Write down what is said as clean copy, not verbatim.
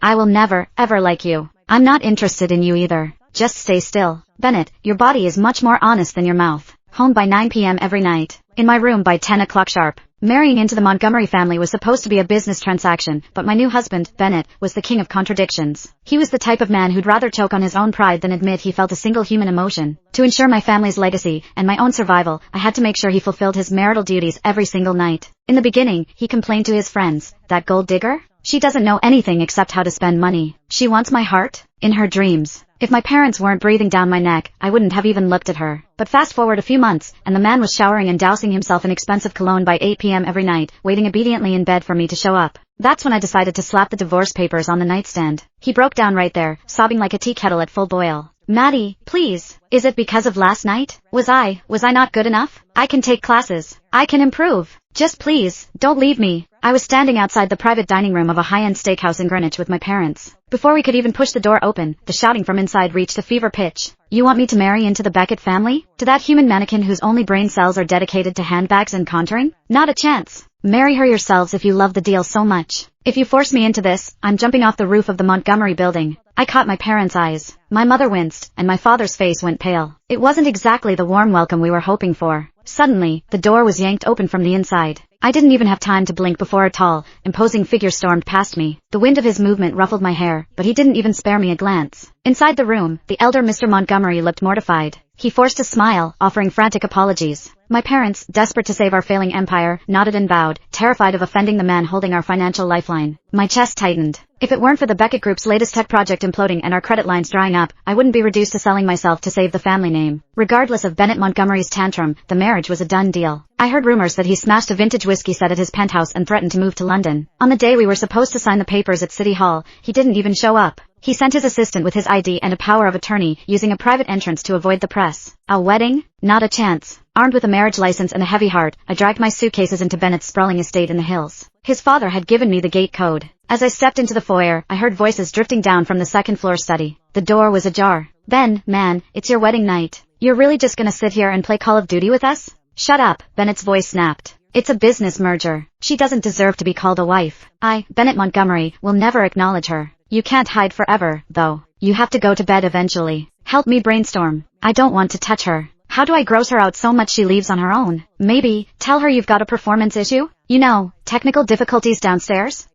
I will never, ever like you. I'm not interested in you either. Just stay still. Bennett, your body is much more honest than your mouth. Home by 9 p.m. every night. In my room by 10 o'clock sharp. Marrying into the Montgomery family was supposed to be a business transaction, but my new husband, Bennett, was the king of contradictions. He was the type of man who'd rather choke on his own pride than admit he felt a single human emotion. To ensure my family's legacy and my own survival, I had to make sure he fulfilled his marital duties every single night. In the beginning, he complained to his friends, "That gold digger? She doesn't know anything except how to spend money. She wants my heart? In her dreams." If my parents weren't breathing down my neck, I wouldn't have even looked at her. But fast forward a few months, and the man was showering and dousing himself in expensive cologne by 8 p.m. every night, waiting obediently in bed for me to show up. That's when I decided to slap the divorce papers on the nightstand. He broke down right there, sobbing like a tea kettle at full boil. "Maddie, please. Is it because of last night? Was I not good enough? I can take classes. I can improve. Just please, don't leave me." I was standing outside the private dining room of a high-end steakhouse in Greenwich with my parents. Before we could even push the door open, the shouting from inside reached a fever pitch. "You want me to marry into the Beckett family? To that human mannequin whose only brain cells are dedicated to handbags and contouring? Not a chance. Marry her yourselves if you love the deal so much. If you force me into this, I'm jumping off the roof of the Montgomery building." I caught my parents' eyes. My mother winced, and my father's face went pale. It wasn't exactly the warm welcome we were hoping for. Suddenly, the door was yanked open from the inside. I didn't even have time to blink before a tall, imposing figure stormed past me. The wind of his movement ruffled my hair, but he didn't even spare me a glance. Inside the room, the elder Mr. Montgomery looked mortified. He forced a smile, offering frantic apologies. My parents, desperate to save our failing empire, nodded and bowed, terrified of offending the man holding our financial lifeline. My chest tightened. If it weren't for the Beckett Group's latest tech project imploding and our credit lines drying up, I wouldn't be reduced to selling myself to save the family name. Regardless of Bennett Montgomery's tantrum, the marriage was a done deal. I heard rumors that he smashed a vintage whiskey set at his penthouse and threatened to move to London. On the day we were supposed to sign the papers at City Hall, he didn't even show up. He sent his assistant with his ID and a power of attorney, using a private entrance to avoid the press. A wedding? Not a chance. Armed with a marriage license and a heavy heart, I dragged my suitcases into Bennett's sprawling estate in the hills. His father had given me the gate code. As I stepped into the foyer, I heard voices drifting down from the second-floor study. The door was ajar. "Ben, man, it's your wedding night. You're really just gonna sit here and play Call of Duty with us?" "Shut up," Bennett's voice snapped. "It's a business merger. She doesn't deserve to be called a wife. Bennett Montgomery, will never acknowledge her. You can't hide forever, though. You have to go to bed eventually. Help me brainstorm. I don't want to touch her. How do I gross her out so much she leaves on her own? Maybe, tell her you've got a performance issue? You know, technical difficulties downstairs?"